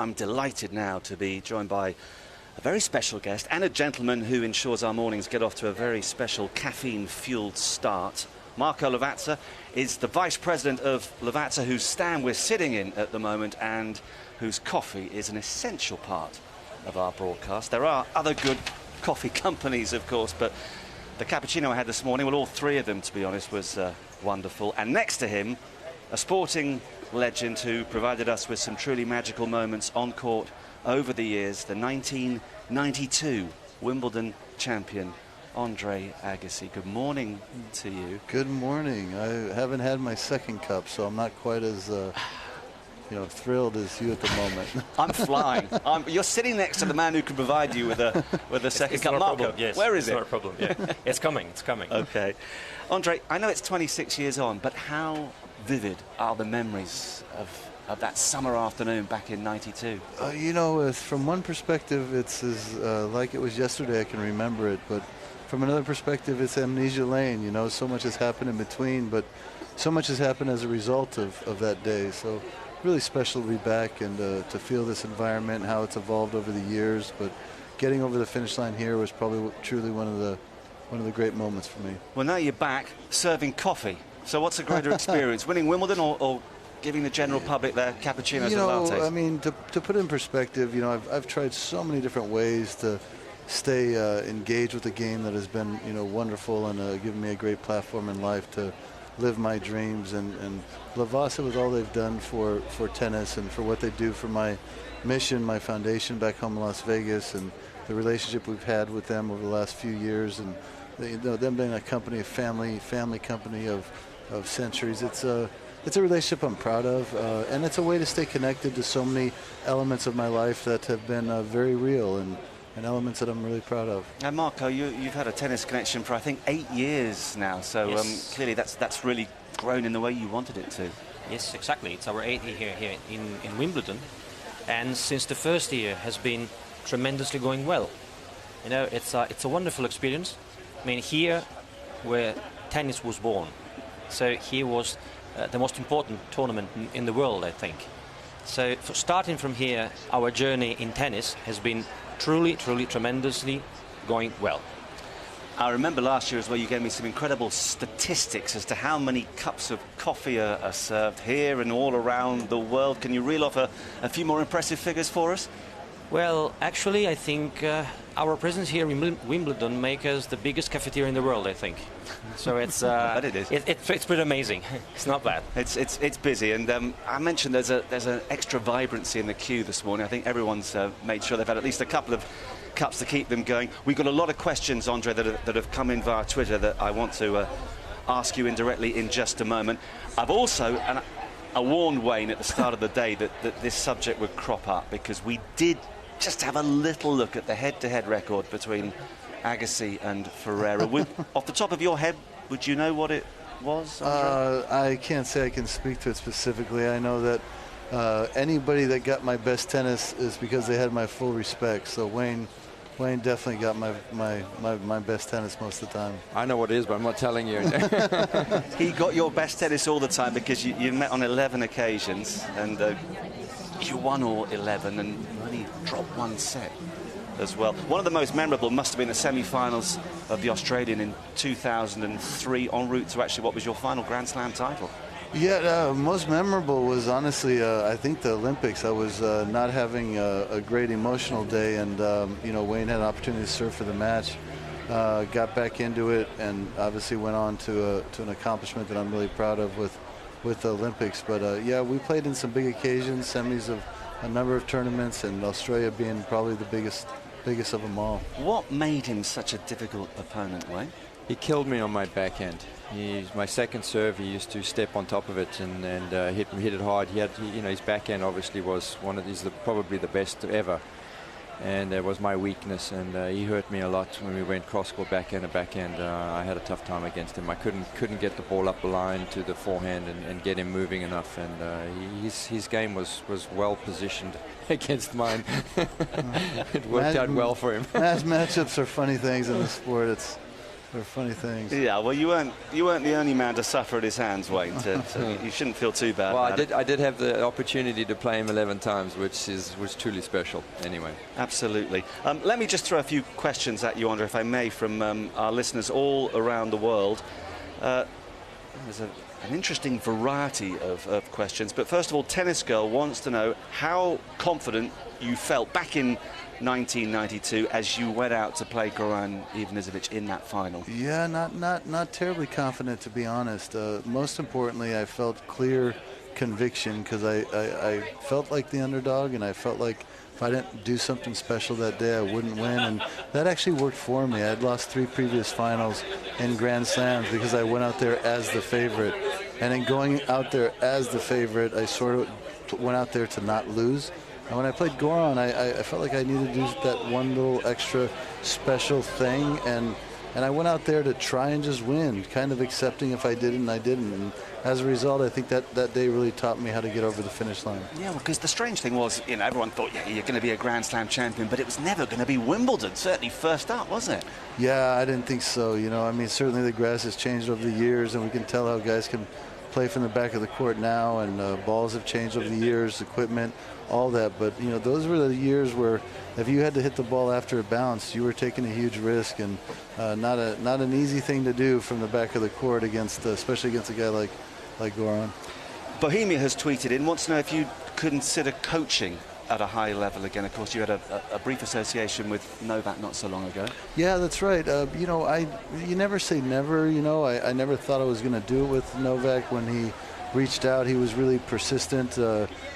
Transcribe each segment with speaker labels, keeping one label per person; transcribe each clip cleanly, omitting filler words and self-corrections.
Speaker 1: I'm delighted now to be joined by a very special guest and a gentleman who ensures our mornings get off to a very special caffeine-fueled start. Marco Lavazza is the Vice President of Lavazza, whose stand we're sitting in at the moment and whose coffee is an essential part of our broadcast. There are other good coffee companies, of course, but the cappuccino I had this morning, well, all three of them, to be honest, was wonderful. And next to him, a sporting legend who provided us with some truly magical moments on court over the years, the 1992 Wimbledon champion, Andre Agassi. Good morning to you.
Speaker 2: Good morning. I haven't had my second cup, so I'm not quite as thrilled as you at the moment.
Speaker 1: I'm flying. You're sitting next to the man who can provide you with a second cup.
Speaker 3: Marco, yes,
Speaker 1: where is it?
Speaker 3: It's not a problem. Yeah. It's coming.
Speaker 1: Okay. Andre, I know it's 26 years on, but how vivid are the memories of that summer afternoon back in 92?
Speaker 2: From one perspective, it's as like it was yesterday. I can remember it, but from another perspective, it's amnesia lane. So much has happened in between, but so much has happened as a result of that day. So really special to be back and to feel this environment, how it's evolved over the years. But getting over the finish line here was probably truly one of the great moments for me.
Speaker 1: Well, now you're back serving coffee. So what's a greater experience, winning Wimbledon or giving the general public their cappuccinos and lattes?
Speaker 2: I mean, to put it in perspective, I've tried so many different ways to stay engaged with the game that has been, wonderful and given me a great platform in life to live my dreams. And Lavazza, with all they've done for tennis and for what they do for my mission, my foundation back home in Las Vegas, and the relationship we've had with them over the last few years, and them being a company, a family company of centuries. It's a relationship I'm proud of, and it's a way to stay connected to so many elements of my life that have been very real and elements that I'm really proud of.
Speaker 1: And Marco, you've had a tennis connection for I think 8 years now, so
Speaker 3: yes.
Speaker 1: Clearly that's really grown in the way you wanted it to.
Speaker 3: Yes, exactly. It's our 8th year here in Wimbledon, and since the first year has been tremendously going well. It's a wonderful experience. I mean, here where tennis was born. So here was the most important tournament in the world, I think. So starting from here, our journey in tennis has been truly tremendously going well.
Speaker 1: I remember last year as well, you gave me some incredible statistics as to how many cups of coffee are served here and all around the world. Can you reel off a few more impressive figures for us?
Speaker 3: Well, actually, I think our presence here in Wimbledon makes us the biggest cafeteria in the world, I think. So it's
Speaker 1: but it is.
Speaker 3: It's pretty amazing. It's not bad.
Speaker 1: It's busy, and I mentioned there's an extra vibrancy in the queue this morning. I think everyone's made sure they've had at least a couple of cups to keep them going. We've got a lot of questions, Andre, that have come in via Twitter that I want to ask you indirectly in just a moment. I've also, and I warned Wayne at the start of the day that this subject would crop up, because we did just have a little look at the head-to-head record between Agassi and Ferreira. Off the top of your head, would you know what it was, Andre?
Speaker 2: I can't say I can speak to it specifically. I know that anybody that got my best tennis is because they had my full respect. So Wayne definitely got my best tennis most of the time.
Speaker 4: I know what it is, but I'm not telling you.
Speaker 1: He got your best tennis all the time because you met on 11 occasions, and you won all 11 and only dropped one set as well. One of the most memorable must have been the semi-finals of the Australian in 2003, en route to actually what was your final Grand Slam title.
Speaker 2: Yeah, most memorable was honestly, I think the Olympics. I was not having a great emotional day, and Wayne had an opportunity to serve for the match. Got back into it, and obviously went on to an accomplishment that I'm really proud of with the Olympics. But we played in some big occasions, semis of a number of tournaments, and Australia being probably the biggest of them all.
Speaker 1: What made him such a difficult opponent, Wayne?
Speaker 4: He killed me on my backhand. My second serve, he used to step on top of it and hit it hard. His backhand obviously was probably the best ever, and that was my weakness. And he hurt me a lot when we went cross-court backhand to backhand. I had a tough time against him. I couldn't get the ball up the line to the forehand and get him moving enough. And his game was well positioned against mine. It worked out well for him.
Speaker 2: Matchups are funny things in the sport. They're funny things.
Speaker 1: Yeah, well, you weren't the only man to suffer at his hands, Wayne. So you shouldn't feel too bad.
Speaker 4: Well,
Speaker 1: about
Speaker 4: I did have the opportunity to play him 11 times, which was truly special. Anyway.
Speaker 1: Absolutely. Let me just throw a few questions at you, Andre, if I may, from our listeners all around the world. There's an interesting variety of questions. But first of all, Tennis Girl wants to know how confident you felt back in 1992 as you went out to play Goran Ivanisevic in that final.
Speaker 2: Yeah, not terribly confident, to be honest. Most importantly, I felt clear conviction because I felt like the underdog, and I felt like if I didn't do something special that day, I wouldn't win, and that actually worked for me. I had lost 3 previous finals in Grand Slams because I went out there as the favorite, and in going out there as the favorite, I sort of went out there to not lose. And when I played Goran, I felt like I needed to do that one little extra special thing, and I went out there to try and just win, kind of accepting if I didn't, I didn't. And as a result, I think that day really taught me how to get over the finish line.
Speaker 1: Yeah, because the strange thing was, everyone thought, yeah, you're going to be a Grand Slam champion, but it was never going to be Wimbledon, certainly first up, was it?
Speaker 2: Yeah, I didn't think so. I mean, certainly the grass has changed over the years, and we can tell how guys can play from the back of the court now, and balls have changed over the years, equipment, all that. But those were the years where if you had to hit the ball after it bounced, you were taking a huge risk, and not an easy thing to do from the back of the court especially against a guy like Goran.
Speaker 1: Bohemia has tweeted in, wants to know if you consider coaching at a high level again. Of course, you had a brief association with Novak not so long ago.
Speaker 2: Yeah, that's right. You never say never. I never thought I was going to do it with Novak. When he reached out, he was really persistent.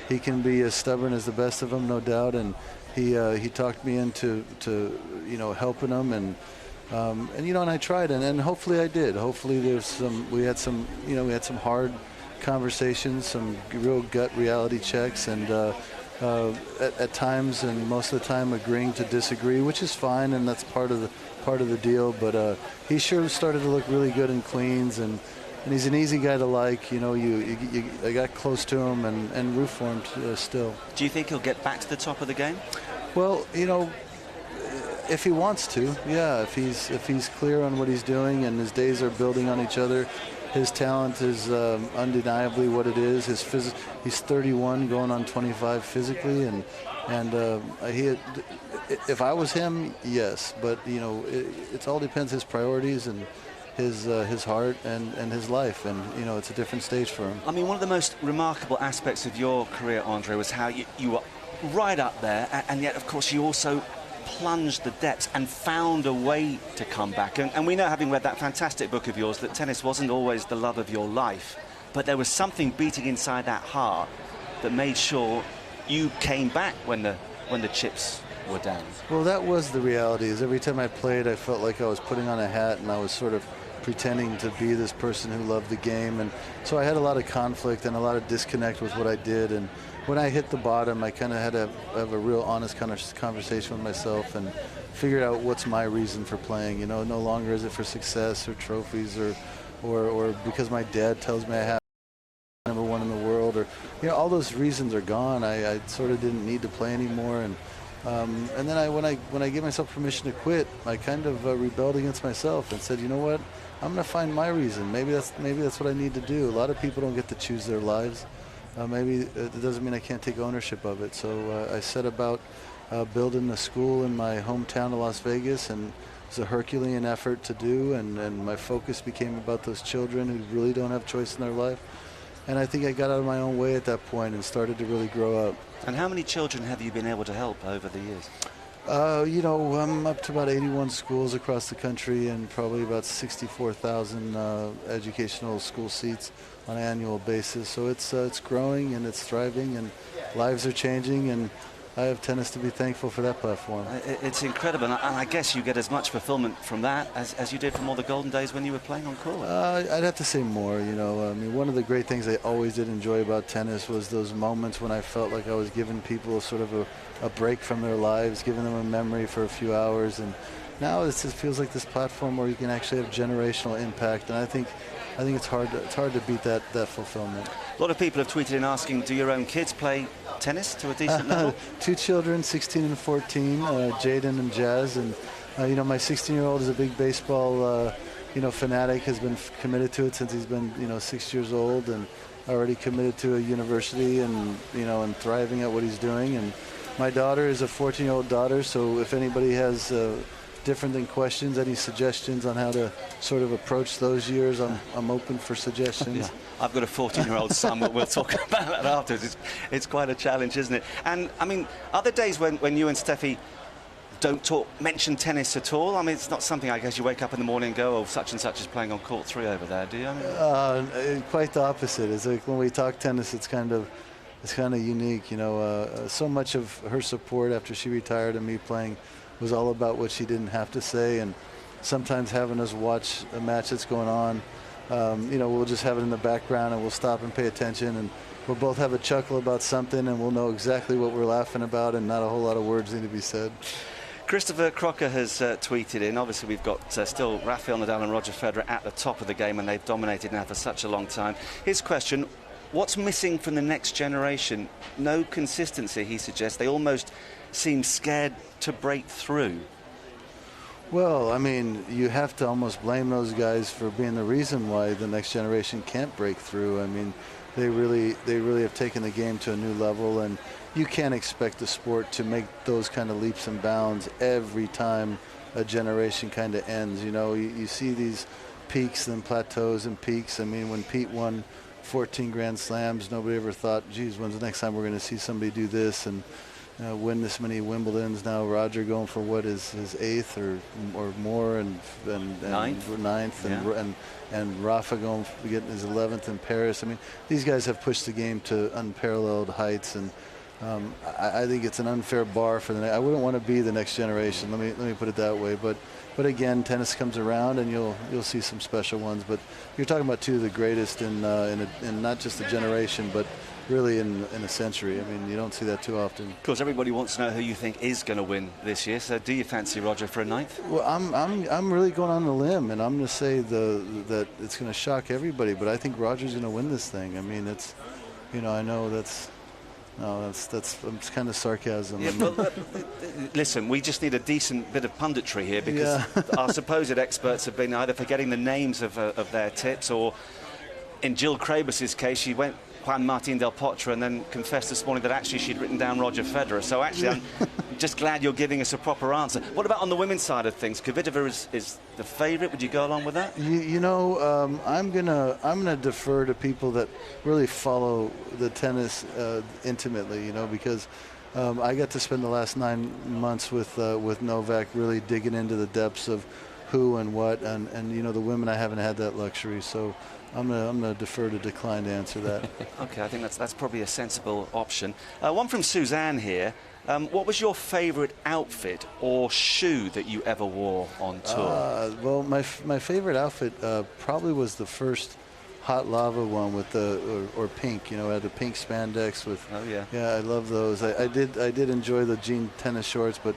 Speaker 2: He can be as stubborn as the best of them, no doubt. And he talked me into helping him, and I tried, and hopefully I did. Hopefully we had some hard conversations, some real gut reality checks, and at times, and most of the time, agreeing to disagree, which is fine, and that's part of the deal. But he sure started to look really good in Queens, and he's an easy guy to like. I got close to him and root for him still.
Speaker 1: Do you think he'll get back to the top of the game?
Speaker 2: Well, if he wants to, yeah. If he's clear on what he's doing, and his days are building on each other. His talent is undeniably what it is. He's 31, going on 25 physically, and if I was him, yes. But it all depends his priorities and his heart and his life, and it's a different stage for him.
Speaker 1: I mean, one of the most remarkable aspects of your career, Andre, was how you were right up there, and yet, of course, you also plunged the depths and found a way to come back. And we know, having read that fantastic book of yours, that tennis wasn't always the love of your life, but there was something beating inside that heart that made sure you came back when the chips were down.
Speaker 2: Well, that was the reality. Is every time I played, I felt like I was putting on a hat, and I was sort of pretending to be this person who loved the game, and so I had a lot of conflict and a lot of disconnect with what I did. And when I hit the bottom, I kind of had to have a real honest kind of conversation with myself and figured out what's my reason for playing. No longer is it for success or trophies or because my dad tells me I have number one in the world, or all those reasons are gone. I sort of didn't need to play anymore, and then when I gave myself permission to quit, I kind of rebelled against myself and said, you know what, I'm going to find my reason. Maybe that's what I need to do. A lot of people don't get to choose their lives. Maybe it doesn't mean I can't take ownership of it. So I set about building a school in my hometown of Las Vegas, and it was a Herculean effort to do, and my focus became about those children who really don't have choice in their life. And I think I got out of my own way at that point and started to really grow up.
Speaker 1: And how many children have you been able to help over the years?
Speaker 2: I'm up to about 81 schools across the country, and probably about 64,000 educational school seats on an annual basis. So it's growing and it's thriving, and lives are changing, and I have tennis to be thankful for that platform.
Speaker 1: It's incredible, and I guess you get as much fulfillment from that as you did from all the golden days when you were playing on court.
Speaker 2: I'd have to say more. I mean, one of the great things I always did enjoy about tennis was those moments when I felt like I was giving people sort of a break from their lives, giving them a memory for a few hours. And now it just feels like this platform where you can actually have generational impact, and I think it's hard to beat that fulfillment.
Speaker 1: A lot of people have tweeted in asking, do your own kids play tennis to a decent level?
Speaker 2: 2 children, 16 and 14, Jaden and Jazz, and You know, my 16-year-old is a big baseball, fanatic, has been committed to it since he's been, 6 years old, and already committed to a university and, and thriving at what he's doing. And my daughter is a 14-year-old daughter, so if anybody has different than questions, any suggestions on how to sort of approach those years, I'm open for suggestions.
Speaker 1: Yeah. I've got a 14-year-old son, but we'll talk about that afterwards. It's quite a challenge, isn't it? And, I mean, are there days when you and Steffi don't mention tennis at all? I mean, it's not something, I guess, you wake up in the morning and go, oh, such and such is playing on court 3 over there, do you? I mean,
Speaker 2: quite the opposite. It's like when we talk tennis, it's kind of unique, so much of her support after she retired and me playing was all about what she didn't have to say, and sometimes having us watch a match that's going on, we'll just have it in the background and we'll stop and pay attention, and we'll both have a chuckle about something and we'll know exactly what we're laughing about, and not a whole lot of words need to be said.
Speaker 1: Christopher Crocker has tweeted in. Obviously, we've got still Rafael Nadal and Roger Federer at the top of the game, and they've dominated now for such a long time. His question: what's missing from the next generation? No consistency, he suggests. They almost seem scared to break through.
Speaker 2: Well, I mean, you have to almost blame those guys for being the reason why the next generation can't break through. I mean, they really have taken the game to a new level, and you can't expect the sport to make those kind of leaps and bounds every time a generation kind of ends. You see these peaks and plateaus and peaks. I mean, when Pete won 14 Grand Slams, nobody ever thought, geez, when's the next time we're going to see somebody do this and win this many Wimbledons? Now Roger going for what is his 8th or more, and ninth,
Speaker 1: yeah.
Speaker 2: and Rafa going getting his 11th in Paris. I mean, these guys have pushed the game to unparalleled heights, and I think it's an unfair bar for the. I wouldn't want to be the next generation. Let me put it that way. But again, tennis comes around, and you'll see some special ones. But you're talking about two of the greatest in not just a generation, but really in a century. I mean, you don't see that too often.
Speaker 1: Of course, everybody wants to know who you think is going to win this year. So, do you fancy Roger for a 9th?
Speaker 2: Well, I'm really going on the limb, and I'm going to say that it's going to shock everybody. But I think Roger's going to win this thing. I mean, it's, I know that's. No, that's kind of sarcasm.
Speaker 1: Yeah, well, listen, we just need a decent bit of punditry here, because our supposed experts have been either forgetting the names of their tips, or in Jill Krabus's case, she went Juan Martín del Potro and then confessed this morning that actually she'd written down Roger Federer. So actually, I'm just glad you're giving us a proper answer. What about on the women's side of things? Kvitova is the favourite. Would you go along with that?
Speaker 2: I'm gonna defer to people that really follow the tennis intimately. Because I got to spend the last 9 months with Novak, really digging into the depths of who and what, and the women, I haven't had that luxury. So I'm gonna defer to decline to answer that.
Speaker 1: Okay, I think that's probably a sensible option. One from Suzanne here. What was your favourite outfit or shoe that you ever wore on tour?
Speaker 2: Well, my favorite outfit probably was the first hot lava one with or pink. It had the pink spandex with.
Speaker 1: Oh yeah.
Speaker 2: Yeah, I love those. I did enjoy the jean tennis shorts, but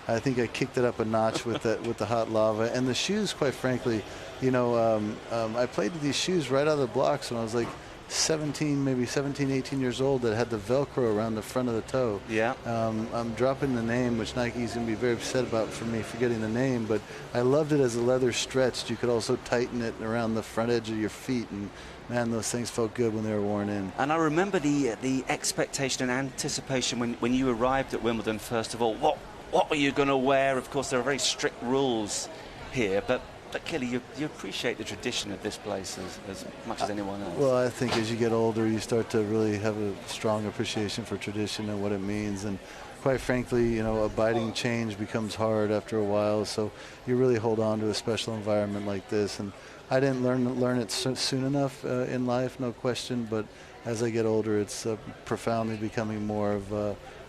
Speaker 2: I think I kicked it up a notch with the hot lava, and the shoes. Quite frankly, I played with these shoes right out of the blocks when I was like 17, 18 years old, that had the Velcro around the front of the toe.
Speaker 1: Yeah.
Speaker 2: I'm dropping the name, which Nike's going to be very upset about for me forgetting the name, but I loved it as a leather stretched. You could also tighten it around the front edge of your feet, and man, those things felt good when they were worn in.
Speaker 1: And I remember the expectation and anticipation when you arrived at Wimbledon, first of all. What were you going to wear? Of course, there are very strict rules here, but clearly you appreciate the tradition of this place as much as anyone else.
Speaker 2: Well, I think as you get older, you start to really have a strong appreciation for tradition and what it means. And quite frankly, abiding change becomes hard after a while. So you really hold on to a special environment like this. And I didn't learn it soon enough in life, no question. But as I get older, it's profoundly becoming more of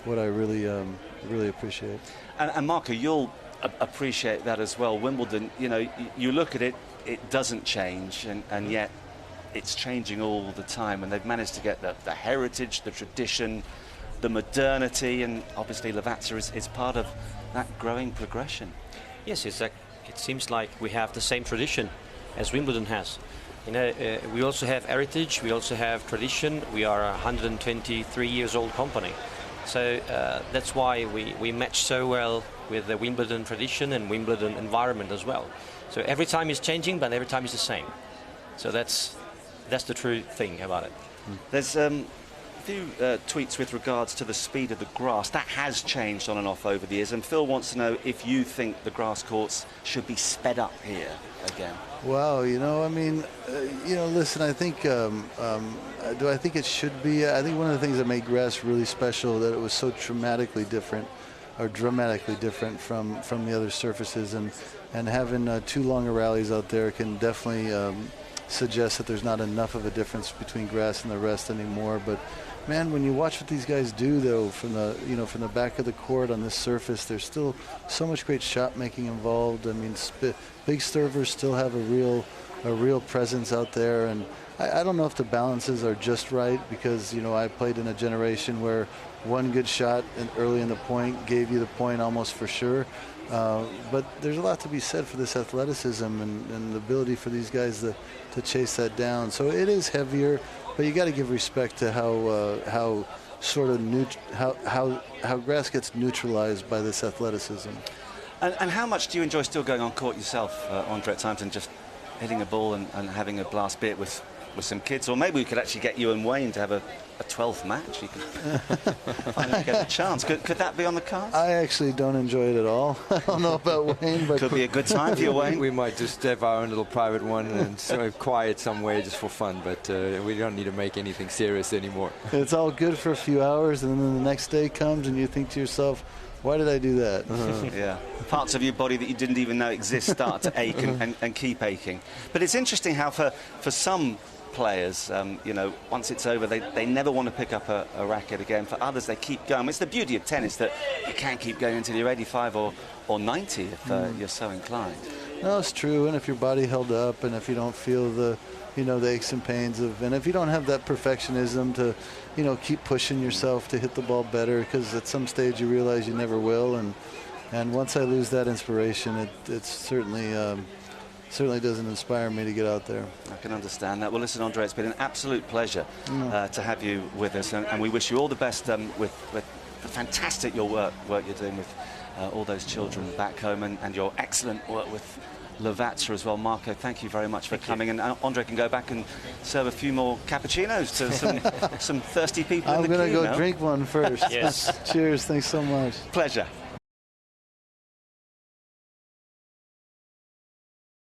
Speaker 2: what I really appreciate.
Speaker 1: And Marco, you'll appreciate that as well. Wimbledon, you look at it, it doesn't change, and yet it's changing all the time, and they've managed to get the heritage, the tradition, the modernity, and obviously Lavazza is part of that growing progression.
Speaker 3: Yes, it seems like we have the same tradition as Wimbledon has. We also have heritage, we also have tradition. We are a 123 years old company. So that's why we match so well with the Wimbledon tradition and Wimbledon environment as well. So every time is changing, but every time is the same. So that's the true thing about it.
Speaker 1: There's a few tweets with regards to the speed of the grass. That has changed on and off over the years. And Phil wants to know if you think the grass courts should be sped up here again.
Speaker 2: Wow, I mean, listen, I think, do I think it should be? I think one of the things that made grass really special, that it was so dramatically different from the other surfaces, and having too long a rallies out there can definitely suggest that there's not enough of a difference between grass and the rest anymore. But man, when you watch what these guys do, though, from the back of the court on this surface, there's still so much great shot making involved. I mean, big servers still have a real presence out there, and I don't know if the balances are just right, because I played in a generation where one good shot early in the point gave you the point almost for sure. But there's a lot to be said for this athleticism and the ability for these guys to chase that down. So it is heavier, but you got to give respect to how grass gets neutralized by this athleticism.
Speaker 1: And how much do you enjoy still going on court yourself, Andre, at times, and just hitting a ball and having a blast, be it with some kids? Or maybe we could actually get you and Wayne to have a 12th match. You could finally get a chance. Could that be on the cards?
Speaker 2: I actually don't enjoy it at all. I don't know about Wayne, but
Speaker 1: could be a good time for you, Wayne.
Speaker 4: We might just have our own little private one and sort of quiet somewhere just for fun, but we don't need to make anything serious anymore.
Speaker 2: It's all good for a few hours, and then the next day comes and you think to yourself, why did I do that?
Speaker 1: Yeah. Parts of your body that you didn't even know exist start to ache and keep aching. But it's interesting how for some players, once it's over, they never want to pick up a racket again. For others, they keep going. It's the beauty of tennis that you can keep going until you're 85 or 90 if you're so inclined.
Speaker 2: No, it's true. And if your body held up, and if you don't feel the aches and pains and if you don't have that perfectionism to, keep pushing yourself to hit the ball better, because at some stage you realize you never will. And once I lose that inspiration, it certainly doesn't inspire me to get out there.
Speaker 1: I can understand that. Well, listen, Andre, it's been an absolute pleasure to have you with us, and we wish you all the best with the fantastic work you're doing with all those children back home, and your excellent work with Lavazza as well. Marco, thank you very much for coming. And Andre can go back and serve a few more cappuccinos to some thirsty people in the queue.
Speaker 2: I'm going to go
Speaker 1: now.
Speaker 2: drink one first.
Speaker 3: Yes.
Speaker 2: Cheers. Thanks so much.
Speaker 1: Pleasure.